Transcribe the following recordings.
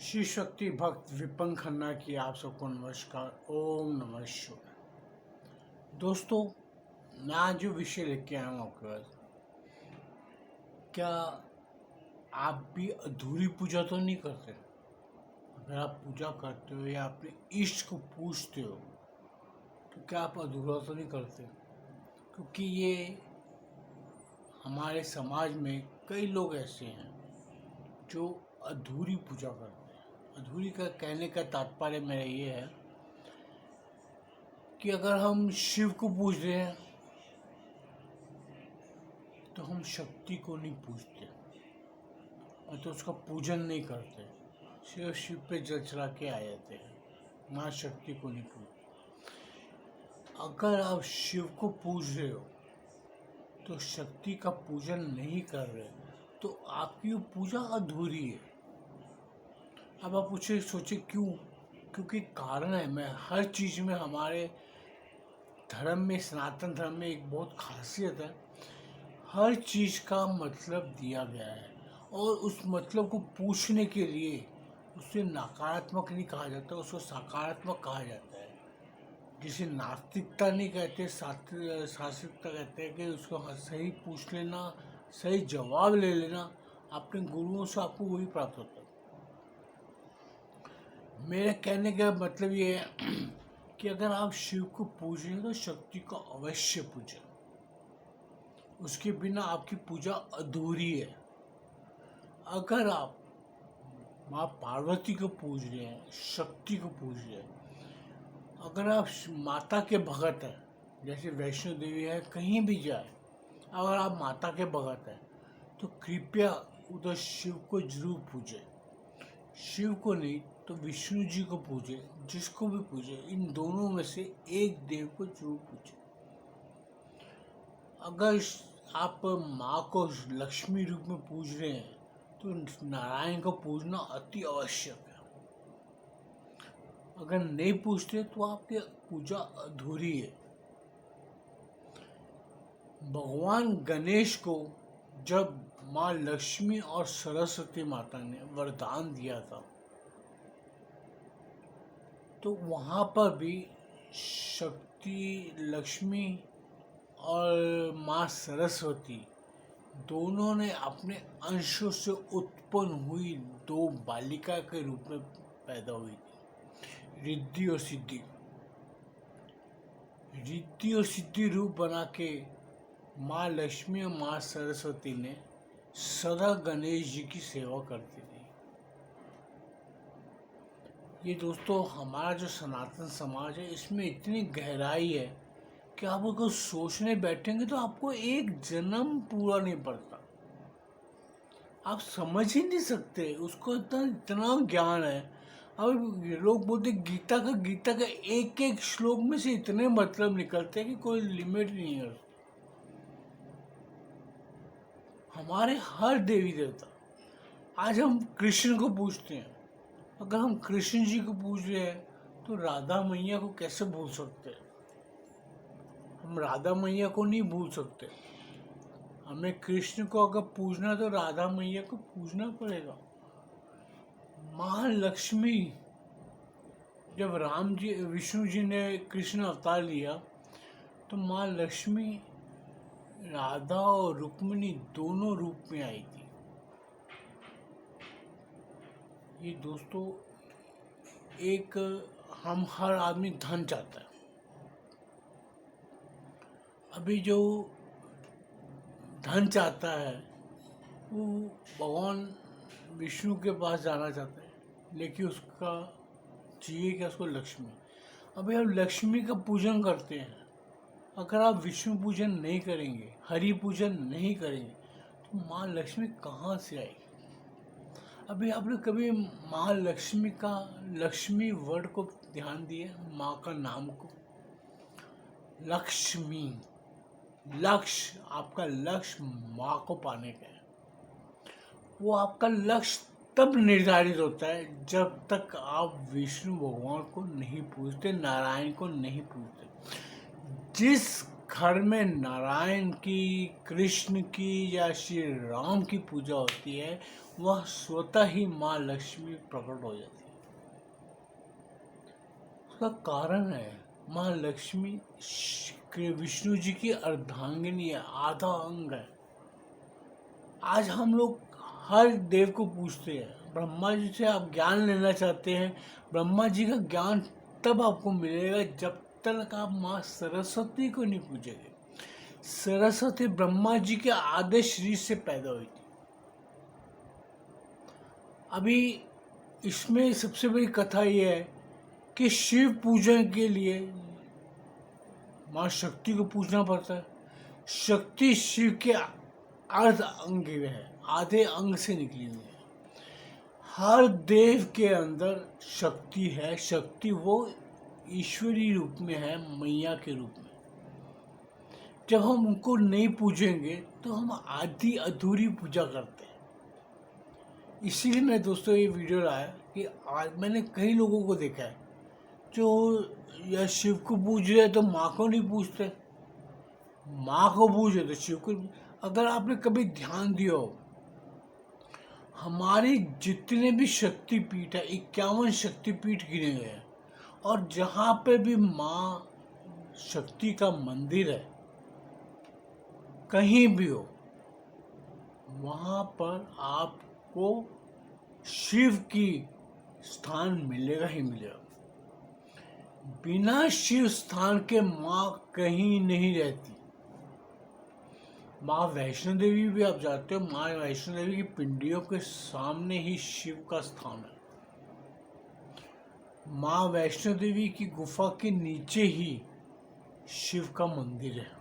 श्री शक्ति भक्त विपन खन्ना की आप सबको नमस्कार। ओम नमः शिवाय। दोस्तों, मैं आज जो विषय लेके आया हूँ आपके पास, क्या आप भी अधूरी पूजा तो नहीं करते? अगर आप पूजा करते हो या अपने इष्ट को पूजते हो तो क्या आप अधूरा तो नहीं करते? क्योंकि ये हमारे समाज में कई लोग ऐसे हैं जो अधूरी पूजा करते हैं। अधूरी का कहने का तात्पर्य मेरा ये है कि अगर हम शिव को पूज रहे हैं तो हम शक्ति को नहीं पूजते और तो उसका पूजन नहीं करते, सिर्फ शिव पे जल चढ़ा के आ जाते हैं, माँ शक्ति को नहीं पूजते। अगर आप शिव को पूज रहे हो तो शक्ति का पूजन नहीं कर रहे तो आपकी वो पूजा अधूरी है। अब आप पूछे सोचे क्यों? क्योंकि कारण है, मैं हर चीज में हमारे धर्म में, सनातन धर्म में एक बहुत खासियत है, हर चीज का मतलब दिया गया है और उस मतलब को पूछने के लिए उसे नकारात्मक नहीं कहा जाता, उसको सकारात्मक कहा जाता है। जिसे नास्तिकता नहीं कहते, सात्विकता कहते हैं कि उसको सही पूछ लेना, सही जवाब ले लेना, अपने गुरुओं से आपको वही प्राप्त होता है। मेरे कहने का मतलब ये है कि अगर आप शिव को पूज रहे हैं तो शक्ति को अवश्य पूजें, उसके बिना आपकी पूजा अधूरी है। अगर आप माँ पार्वती को पूज रहे हैं, शक्ति को पूज रहे हैं, अगर आप माता के भगत हैं, जैसे वैष्णो देवी है, कहीं भी जाए, अगर आप माता के भगत हैं तो कृपया उधर शिव को जरूर पूजें। शिव को नहीं तो विष्णु जी को पूजे, जिसको भी पूजे, इन दोनों में से एक देव को जरूर पूजे। अगर आप माँ को लक्ष्मी रूप में पूज रहे हैं तो नारायण को पूजना अति आवश्यक है। अगर नहीं पूछते तो आपकी पूजा अधूरी है। भगवान गणेश को जब माँ लक्ष्मी और सरस्वती माता ने वरदान दिया था तो वहाँ पर भी शक्ति, लक्ष्मी और माँ सरस्वती दोनों ने अपने अंशों से उत्पन्न हुई दो बालिका के रूप में पैदा हुई थी, रिद्धि और सिद्धि। रिद्धि और सिद्धि रूप बना के माँ लक्ष्मी और माँ सरस्वती ने सदा गणेश जी की सेवा करती थी। ये दोस्तों, हमारा जो सनातन समाज है इसमें इतनी गहराई है कि आप अगर सोचने बैठेंगे तो आपको एक जन्म पूरा नहीं पड़ता, आप समझ ही नहीं सकते उसको। इतना ज्ञान है। अब लोग बोलते गीता का एक एक श्लोक में से इतने मतलब निकलते हैं कि कोई लिमिट नहीं है। हमारे हर देवी देवता, आज हम कृष्ण को पूजते हैं, अगर हम कृष्ण जी को पूज रहे हैं तो राधा मैया को कैसे भूल सकते हैं? हम राधा मैया को नहीं भूल सकते। हमें कृष्ण को अगर पूजना तो राधा मैया को पूजना पड़ेगा। महालक्ष्मी, जब राम जी, विष्णु जी ने कृष्ण अवतार लिया तो माँ लक्ष्मी राधा और रुक्मिणी दोनों रूप में आई थी। ये दोस्तों, एक हम हर आदमी धन चाहता है। अभी जो धन चाहता है वो भगवान विष्णु के पास जाना चाहता है, लेकिन उसका चाहिए क्या? उसको लक्ष्मी। अभी हम लक्ष्मी का पूजन करते हैं, अगर आप विष्णु पूजन नहीं करेंगे, हरि पूजन नहीं करेंगे तो माँ लक्ष्मी कहाँ से आएगी? अभी आपने कभी महालक्ष्मी का, लक्ष्मी वर्ड को ध्यान दिए? माँ का नाम को लक्ष्मी, लक्ष्य, आपका लक्ष्य माँ को पाने का है। वो आपका लक्ष्य तब निर्धारित होता है जब तक आप विष्णु भगवान को नहीं पूजते, नारायण को नहीं पूजते। जिस घर में नारायण की, कृष्ण की या श्री राम की पूजा होती है वह स्वतः ही माँ लक्ष्मी प्रकट हो जाती है। उसका कारण है माँ लक्ष्मी विष्णु जी की अर्धांगिनी है, आधा अंग है। आज हम लोग हर देव को पूछते हैं। ब्रह्मा जी से आप ज्ञान लेना चाहते हैं, ब्रह्मा जी का ज्ञान तब आपको मिलेगा जब तक आप माँ सरस्वती को नहीं पूछेंगे। सरस्वती ब्रह्मा जी के आधे शरीर से पैदा हुई थी। अभी इसमें सबसे बड़ी कथा यह है कि शिव पूजन के लिए माँ शक्ति को पूजना पड़ता है। शक्ति शिव के अर्ध अंग है, आधे अंग से निकली हुई है। हर देव के अंदर शक्ति है। शक्ति वो ईश्वरीय रूप में है, मैया के रूप में। जब हम उनको नहीं पूजेंगे तो हम आधी अधूरी पूजा करते हैं। इसीलिए मैं दोस्तों ये वीडियो लाया कि आज मैंने कई लोगों को देखा है जो या शिव को पूज रहे तो माँ को नहीं पूछते, माँ को पूजे तो शिव को। अगर आपने कभी ध्यान दिया हो, हमारे जितने भी शक्तिपीठ है, 51 शक्तिपीठ गिने गए हैं, और जहाँ पे भी माँ शक्ति का मंदिर है कहीं भी हो, वहाँ पर आपको शिव की स्थान मिलेगा ही मिलेगा। बिना शिव स्थान के माँ कहीं नहीं रहती। माँ वैष्णो देवी भी आप जाते हो, माँ वैष्णो देवी की पिंडियों के सामने ही शिव का स्थान है। माँ वैष्णो देवी की गुफा के नीचे ही शिव का मंदिर है।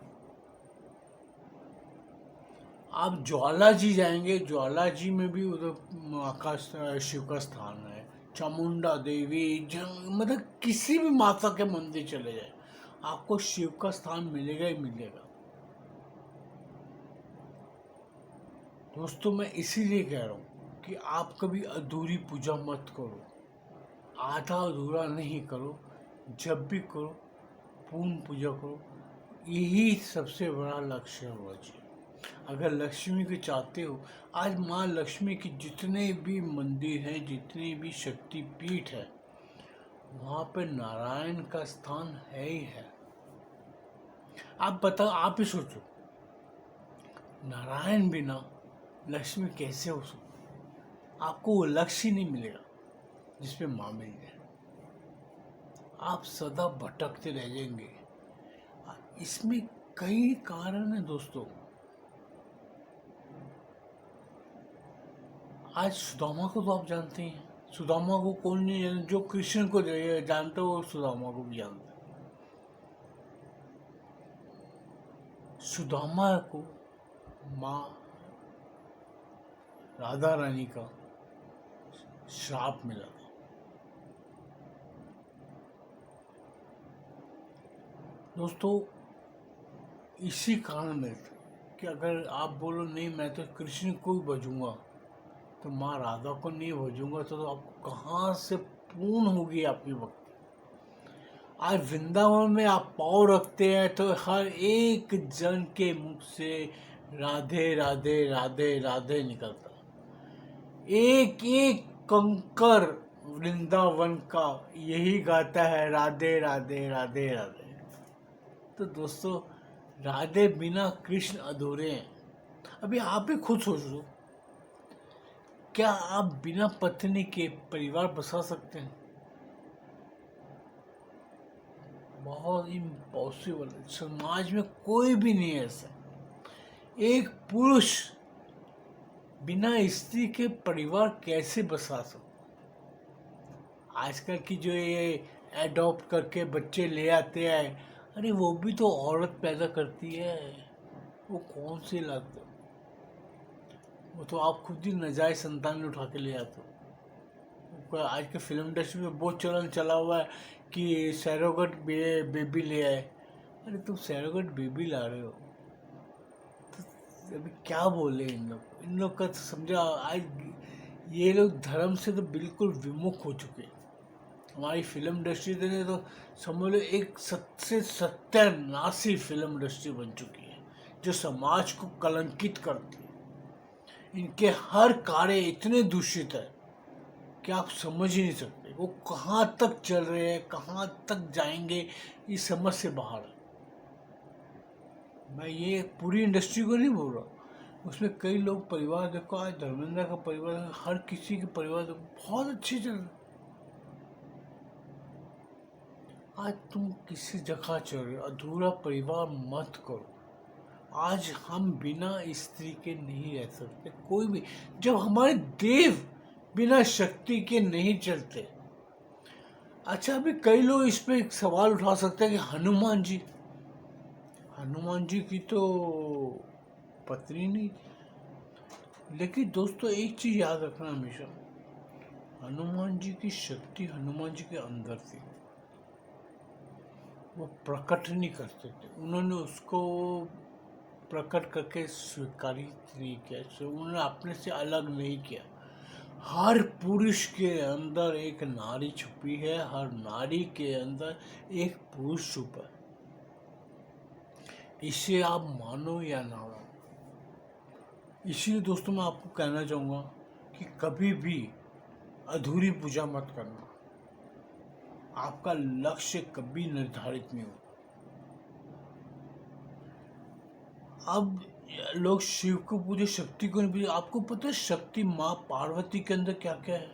आप ज्वाला जी जाएंगे, ज्वाला जी में भी उधर आकाश शिव का स्थान है। चामुंडा देवी मतलब किसी भी माता के मंदिर चले जाए आपको शिव का स्थान मिलेगा ही मिलेगा। दोस्तों मैं इसीलिए कह रहा हूँ कि आप कभी अधूरी पूजा मत करो, आधा अधूरा नहीं करो। जब भी करो पूर्ण पूजा करो। यही सबसे बड़ा लक्ष्य होना चाहिए। अगर लक्ष्मी को चाहते हो, आज माँ लक्ष्मी के जितने भी मंदिर हैं, जितने भी शक्तिपीठ है, वहाँ पे नारायण का स्थान है ही है। आप बताओ, आप ही सोचो, नारायण बिना लक्ष्मी कैसे हो सकती? आपको वो लक्ष्य ही नहीं मिलेगा जिसपे माँ मिल जाए। आप सदा भटकते रह जाएंगे। इसमें कई कारण है दोस्तों। आज सुदामा को तो आप जानते हैं। सुदामा को कौन नहीं जानता? जो कृष्ण को जानता हो सुदामा को भी जानता है। सुदामा को माँ राधा रानी का श्राप मिला था। दोस्तों इसी कारण में कि अगर आप बोलो नहीं मैं तो कृष्ण को ही भजूंगा, तो माँ राधा को नहीं भजूंगा, तो आपको कहाँ से पूर्ण होगी आपकी भक्ति? आज वृंदावन में आप पाँव रखते हैं तो हर एक जन के मुख से राधे राधे राधे राधे निकलता। एक एक कंकर वृंदावन का यही गाता है राधे राधे राधे राधे। तो दोस्तों राधे बिना कृष्ण अधूरे हैं। अभी आप ही खुद सोच लो, क्या आप बिना पत्नी के परिवार बसा सकते हैं? बहुत इम्पॉसिबल है। समाज में कोई भी नहीं है ऐसा। एक पुरुष बिना स्त्री के परिवार कैसे बसा सकता? आजकल की जो ये एडॉप्ट करके बच्चे ले आते हैं, अरे वो भी तो औरत पैदा करती है, वो कौन से लाते? वो तो आप खुद ही नाजायज संतान उठा के ले आते हो। आज के फिल्म इंडस्ट्री में बहुत चलन चला हुआ है कि सैरोगेट बेबी ले आए। अरे तुम सैरोगेट बेबी ला रहे हो तो अभी क्या बोले इन लोग का तो समझा। आज ये लोग धर्म से तो बिल्कुल विमुख हो चुके हैं। हमारी फिल्म इंडस्ट्री ने तो समझ लो एक से सत्यानाशी फिल्म इंडस्ट्री बन चुकी है जो समाज को कलंकित करती है। इनके हर कार्य इतने दूषित है कि आप समझ ही नहीं सकते वो कहाँ तक चल रहे हैं, कहाँ तक जाएंगे, इस समझ से बाहर है। मैं ये पूरी इंडस्ट्री को नहीं बोल रहा, उसमें कई लोग परिवार देखो, आज धर्मेंद्र का परिवार, हर किसी के परिवार देखो बहुत अच्छे चल रहे। आज तुम किसी जगह चल रहे हो, अधूरा परिवार मत करो। आज हम बिना स्त्री के नहीं रह सकते, कोई भी। जब हमारे देव बिना शक्ति के नहीं चलते। अच्छा, अभी कई लोग इस पे एक सवाल उठा सकते हैं कि हनुमान जी की तो पत्नी नहीं थी। लेकिन दोस्तों एक चीज याद रखना हमेशा, हनुमान जी की शक्ति हनुमान जी के अंदर थी, वो प्रकट नहीं करते थे। उन्होंने उसको प्रकट करके स्वीकारित नहीं किया, उन्होंने अपने से अलग नहीं किया। हर पुरुष के अंदर एक नारी छुपी है, हर नारी के अंदर एक पुरुष छुपा है। इसे आप मानो या ना मानो। इसीलिए दोस्तों मैं आपको कहना चाहूँगा कि कभी भी अधूरी पूजा मत करना। आपका लक्ष्य कभी निर्धारित नहीं हो। अब लोग शिव को पूजे, शक्ति को नहीं पूजे। आपको पता है शक्ति माँ पार्वती के अंदर क्या क्या है?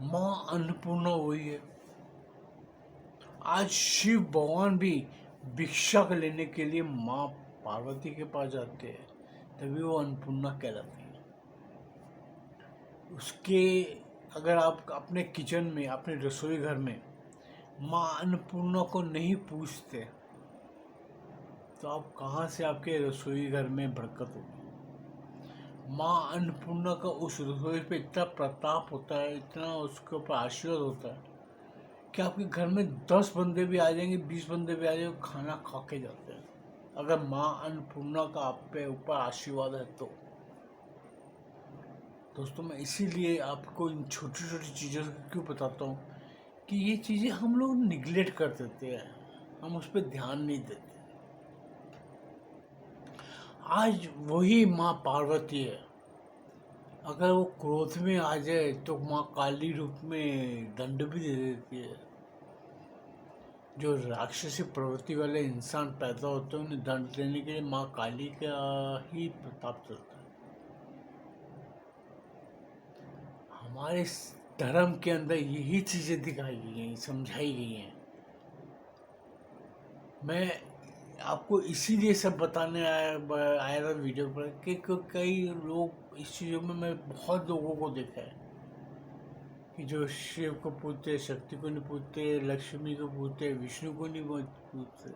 माँ अन्नपूर्णा वही है। आज शिव भगवान भी भिक्षा लेने के लिए माँ पार्वती के पास जाते हैं, तभी वो अन्नपूर्णा कहलाती है। उसके अगर आप अपने किचन में, अपने रसोई घर में माँ अन्नपूर्णा को नहीं पूछते तो आप कहाँ से आपके रसोई घर में बरकत होगी? माँ अन्नपूर्णा का उस रसोई पे इतना प्रताप होता है, इतना उसके ऊपर आशीर्वाद होता है कि आपके घर में 10 बंदे भी आ जाएंगे, 20 बंदे भी आ जाएंगे, खाना खा के जाते हैं, अगर माँ अन्नपूर्णा का आप पे ऊपर आशीर्वाद है तो। दोस्तों मैं इसीलिए आपको इन छोटी छोटी चीज़ों को क्यों बताता हूँ कि ये चीज़ें हम लोग निगलेक्ट कर देते हैं, हम उस पर ध्यान नहीं देते। आज वही माँ पार्वती है, अगर वो क्रोध में आ जाए तो माँ काली रूप में दंड भी दे देती है। जो राक्षसी प्रवृत्ति वाले इंसान पैदा होते हैं उन्हें दंड देने के लिए माँ काली का ही प्रताप चलता है। हमारे धर्म के अंदर यही चीजें दिखाई गई हैं, समझाई गई हैं। मैं आपको इसीलिए सब बताने आया था वीडियो पर कि कई लोग इस चीज़ों में, मैं बहुत लोगों को देखा है कि जो शिव को पूजते, शक्ति को नहीं पूजते, लक्ष्मी को पूजते, विष्णु को नहीं पूजते,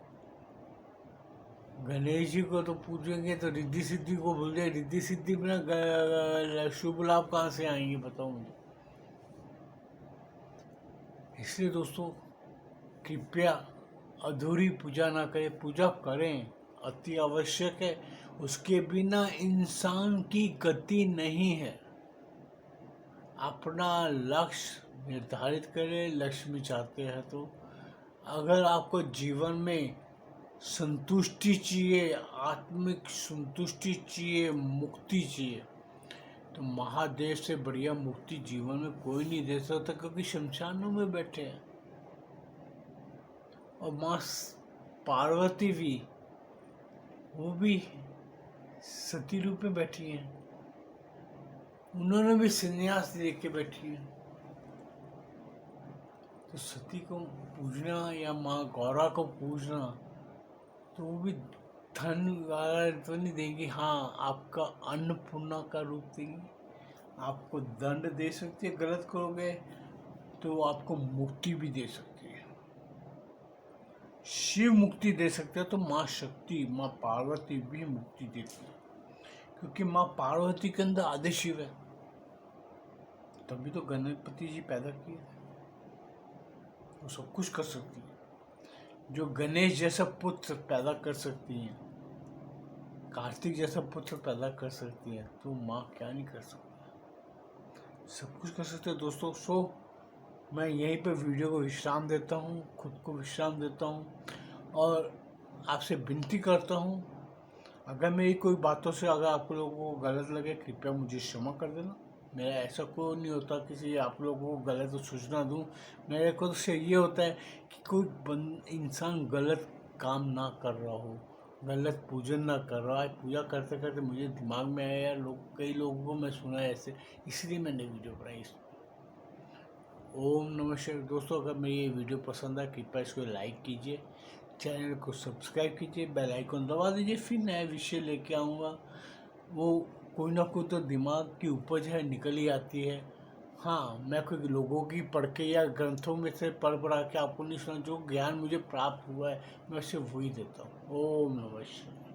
गणेश जी को तो पूजेंगे तो रिद्धि सिद्धि को भूल जाए। रिद्धि सिद्धि बिना शुभ लाभ कहाँ से आएंगे बताओ मुझे। इसलिए दोस्तों कृपया अधूरी पूजा ना करें, पूजा करें, अति आवश्यक है। उसके बिना इंसान की गति नहीं है। अपना लक्ष्य निर्धारित करें, लक्ष्य में चाहते हैं तो। अगर आपको जीवन में संतुष्टि चाहिए, आत्मिक संतुष्टि चाहिए, मुक्ति चाहिए, तो महादेव से बढ़िया मुक्ति जीवन में कोई नहीं दे सकता, क्योंकि शमशानों में बैठे हैं। और माँ पार्वती भी, वो भी सती रूप में बैठी हैं, उन्होंने भी संन्यास लेके बैठी है। तो सती को पूजना या माँ गौरा को पूजना, तो वो भी धन वाला तो नहीं देंगी, हाँ आपका अन्नपूर्णा का रूप देंगी। आपको दंड दे सकती है गलत करोगे, तो आपको मुक्ति भी दे सकती है। शिव मुक्ति दे सकते हैं तो माँ शक्ति, माँ पार्वती भी मुक्ति देती है, क्योंकि माँ पार्वती के अंदर आदि शिव है। तभी तो गणपति जी पैदा किए, वो सब कुछ कर सकती है। जो गणेश जैसा पुत्र पैदा कर सकती हैं, कार्तिक जैसा पुत्र पैदा कर सकती है, तो माँ क्या नहीं कर सकती, सब कुछ कर सकते हैं दोस्तों। सो मैं यहीं पे वीडियो को विश्राम देता हूँ, खुद को विश्राम देता हूँ और आपसे विनती करता हूँ, अगर मेरी कोई बातों से अगर आप लोगों को गलत लगे कृपया मुझे क्षमा कर देना। मेरा ऐसा कोई नहीं होता किसी आप लोगों को गलत सूचना दूं। मेरे को तो ये होता है कि कोई इंसान गलत काम ना कर रहा हो, गलत पूजन ना कर रहा है। पूजा करते करते मुझे दिमाग में आया यार, कई लोगों को मैं सुना है ऐसे, इसलिए मैंने वीडियो बनाई। ओम नमः शिवाय। दोस्तों, अगर मेरी ये वीडियो पसंद आए कृपया इसको लाइक कीजिए, चैनल को सब्सक्राइब कीजिए, बेल आइकन दबा दीजिए। फिर नया विषय लेके आऊँगा। वो कोई ना कोई तो दिमाग की उपज है, निकल ही आती है। हाँ, मैं कोई लोगों की पढ़ के या ग्रंथों में से पढ़ पढ़ा के आपको नहीं सुना। जो ज्ञान मुझे प्राप्त हुआ है मैं उसे वही देता हूँ। ओम नमः शिवाय।